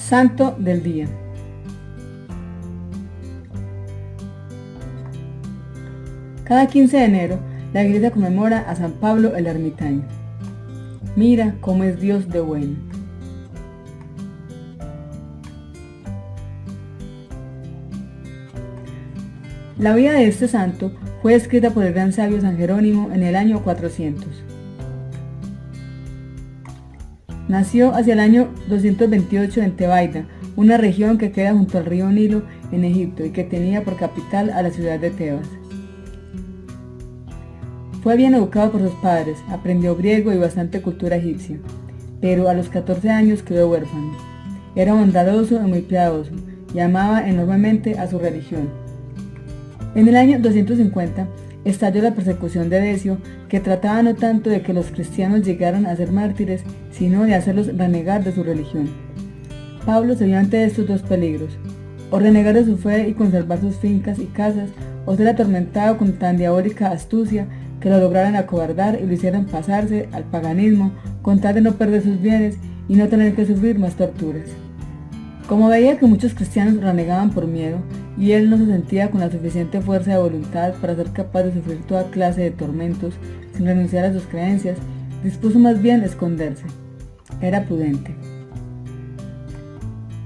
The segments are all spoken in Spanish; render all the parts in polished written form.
Santo del día. Cada 15 de enero, la iglesia conmemora a San Pablo el Ermitaño. Mira cómo es Dios de bueno. La vida de este santo fue escrita por el gran sabio San Jerónimo en el año 400. Nació hacia el año 228 en Tebaida, una región que queda junto al río Nilo en Egipto y que tenía por capital a la ciudad de Tebas. Fue bien educado por sus padres, aprendió griego y bastante cultura egipcia, pero a los 14 años quedó huérfano. Era bondadoso y muy piadoso, y amaba enormemente a su religión. En el año 250 estalló la persecución de Decio, que trataba no tanto de que los cristianos llegaran a ser mártires, sino de hacerlos renegar de su religión. Pablo se vio ante estos dos peligros: o renegar de su fe y conservar sus fincas y casas, o ser atormentado con tan diabólica astucia que lo lograran acobardar y lo hicieran pasarse al paganismo con tal de no perder sus bienes y no tener que sufrir más torturas. Como veía que muchos cristianos renegaban por miedo, y él no se sentía con la suficiente fuerza de voluntad para ser capaz de sufrir toda clase de tormentos sin renunciar a sus creencias, dispuso más bien esconderse. Era prudente.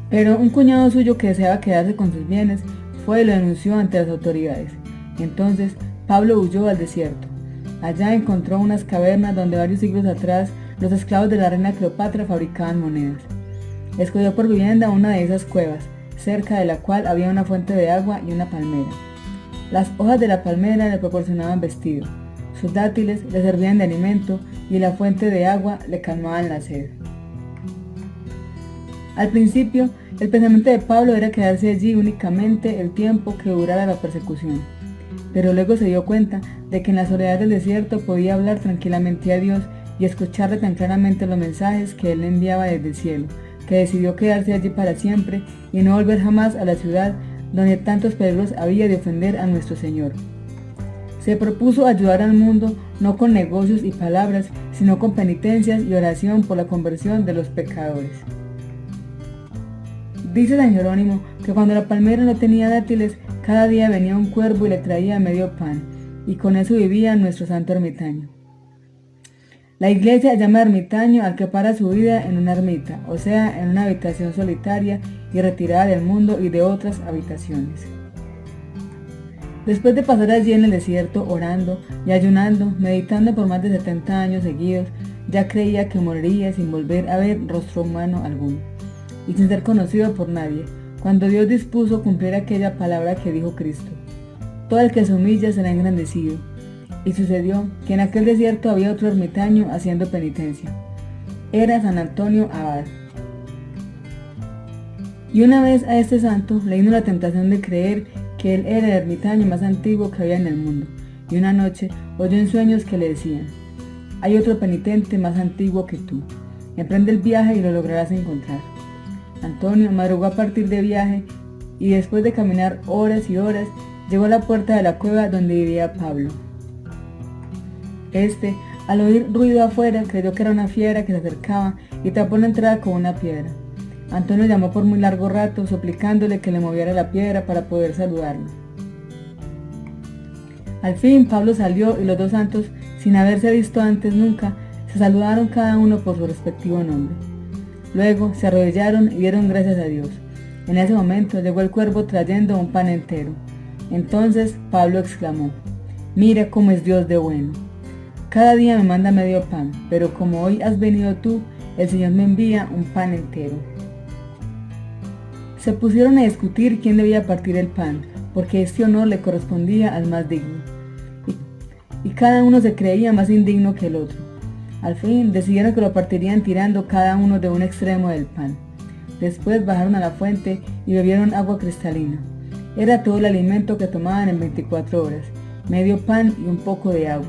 Pero un cuñado suyo que deseaba quedarse con sus bienes fue y lo denunció ante las autoridades. Entonces Pablo huyó al desierto. Allá encontró unas cavernas donde varios siglos atrás los esclavos de la reina Cleopatra fabricaban monedas. Escogió por vivienda una de esas cuevas, cerca de la cual había una fuente de agua y una palmera. Las hojas de la palmera le proporcionaban vestido, sus dátiles le servían de alimento y la fuente de agua le calmaban la sed. Al principio, el pensamiento de Pablo era quedarse allí únicamente el tiempo que durara la persecución, pero luego se dio cuenta de que en la soledad del desierto podía hablar tranquilamente a Dios y escucharle tan claramente los mensajes que él le enviaba desde el cielo, que decidió quedarse allí para siempre y no volver jamás a la ciudad donde tantos peligros había de ofender a nuestro Señor. Se propuso ayudar al mundo no con negocios y palabras, sino con penitencias y oración por la conversión de los pecadores. Dice San Jerónimo que cuando la palmera no tenía dátiles, cada día venía un cuervo y le traía medio pan, y con eso vivía nuestro santo ermitaño. La iglesia llama ermitaño al que para su vida en una ermita, o sea, en una habitación solitaria y retirada del mundo y de otras habitaciones. Después de pasar allí en el desierto orando y ayunando, meditando por más de 70 años seguidos, ya creía que moriría sin volver a ver rostro humano alguno, y sin ser conocido por nadie, cuando Dios dispuso cumplir aquella palabra que dijo Cristo: todo el que se humilla será engrandecido. Y sucedió que en aquel desierto había otro ermitaño haciendo penitencia. Era San Antonio Abad. Y una vez a este santo le vino la tentación de creer que él era el ermitaño más antiguo que había en el mundo, y una noche oyó en sueños que le decían: hay otro penitente más antiguo que tú, emprende el viaje y lo lograrás encontrar. Antonio madrugó a partir de viaje y después de caminar horas y horas llegó a la puerta de la cueva donde vivía Pablo. Este, al oír ruido afuera, creyó que era una fiera que se acercaba y tapó la entrada con una piedra. Antonio llamó por muy largo rato, suplicándole que le moviera la piedra para poder saludarlo. Al fin Pablo salió y los dos santos, sin haberse visto antes nunca, se saludaron cada uno por su respectivo nombre. Luego se arrodillaron y dieron gracias a Dios. En ese momento llegó el cuervo trayendo un pan entero. Entonces Pablo exclamó: mira cómo es Dios de bueno. Cada día me manda medio pan, pero como hoy has venido tú, el Señor me envía un pan entero. Se pusieron a discutir quién debía partir el pan, porque este honor le correspondía al más digno. Y cada uno se creía más indigno que el otro. Al fin decidieron que lo partirían tirando cada uno de un extremo del pan. Después bajaron a la fuente y bebieron agua cristalina. Era todo el alimento que tomaban en 24 horas, medio pan y un poco de agua.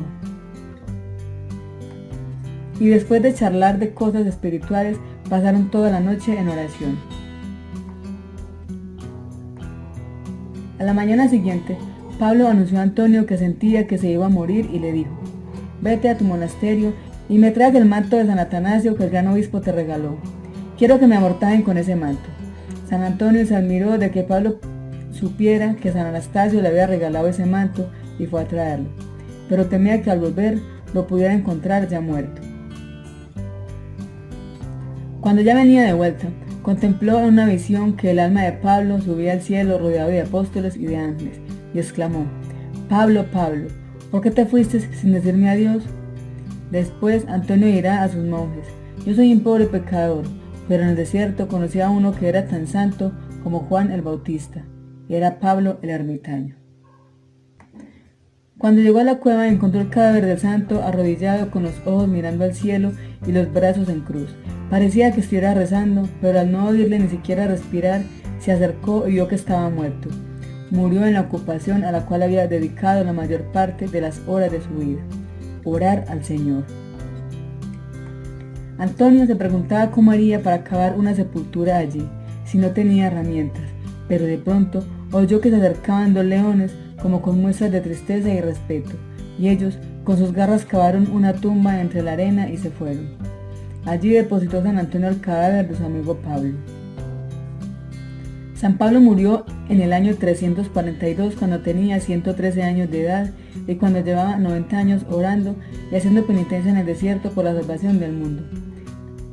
Y después de charlar de cosas espirituales, pasaron toda la noche en oración. A la mañana siguiente, Pablo anunció a Antonio que sentía que se iba a morir y le dijo: vete a tu monasterio y me traes el manto de San Atanasio que el gran obispo te regaló. Quiero que me amortajen con ese manto. San Antonio se admiró de que Pablo supiera que San Anastasio le había regalado ese manto y fue a traerlo, pero temía que al volver lo pudiera encontrar ya muerto. Cuando ya venía de vuelta, contempló en una visión que el alma de Pablo subía al cielo rodeado de apóstoles y de ángeles, y exclamó: Pablo, Pablo, ¿por qué te fuiste sin decirme adiós? Después Antonio dirá a sus monjes: yo soy un pobre pecador, pero en el desierto conocí a uno que era tan santo como Juan el Bautista. Era Pablo el ermitaño. Cuando llegó a la cueva encontró el cadáver del santo arrodillado con los ojos mirando al cielo y los brazos en cruz. Parecía que estuviera rezando, pero al no oírle ni siquiera respirar, se acercó y vio que estaba muerto. Murió en la ocupación a la cual había dedicado la mayor parte de las horas de su vida: orar al Señor. Antonio se preguntaba cómo haría para cavar una sepultura allí, si no tenía herramientas, pero de pronto oyó que se acercaban 2 leones como con muestras de tristeza y respeto, y ellos con sus garras cavaron una tumba entre la arena y se fueron. Allí depositó San Antonio el cadáver de su amigo Pablo. San Pablo murió en el año 342 cuando tenía 113 años de edad y cuando llevaba 90 años orando y haciendo penitencia en el desierto por la salvación del mundo.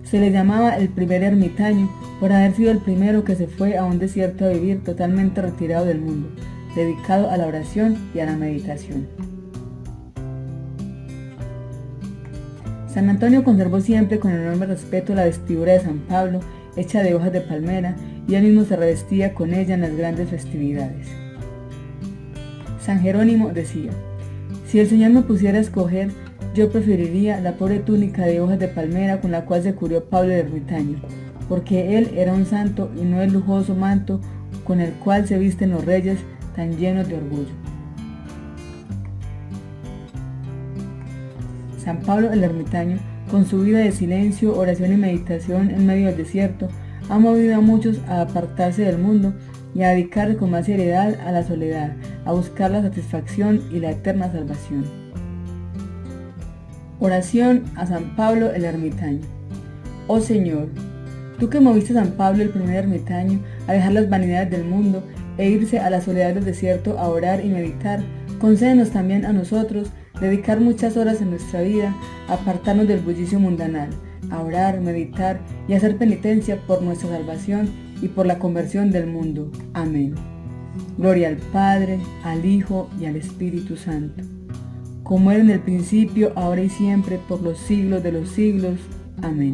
Se le llamaba el primer ermitaño por haber sido el primero que se fue a un desierto a vivir totalmente retirado del mundo, dedicado a la oración y a la meditación. San Antonio conservó siempre con enorme respeto la vestidura de San Pablo, hecha de hojas de palmera, y él mismo se revestía con ella en las grandes festividades. San Jerónimo decía: si el Señor me pusiera a escoger, yo preferiría la pobre túnica de hojas de palmera con la cual se cubrió Pablo el ermitaño, porque él era un santo y no el lujoso manto con el cual se visten los reyes tan llenos de orgullo. San Pablo el ermitaño, con su vida de silencio, oración y meditación en medio del desierto, ha movido a muchos a apartarse del mundo y a dedicarse con más seriedad a la soledad, a buscar la satisfacción y la eterna salvación. Oración a San Pablo el ermitaño. Oh Señor, tú que moviste a San Pablo el primer ermitaño a dejar las vanidades del mundo e irse a la soledad del desierto a orar y meditar, concédenos también a nosotros dedicar muchas horas en nuestra vida a apartarnos del bullicio mundanal, a orar, meditar y hacer penitencia por nuestra salvación y por la conversión del mundo. Amén. Gloria al Padre, al Hijo y al Espíritu Santo, como era en el principio, ahora y siempre, por los siglos de los siglos. Amén.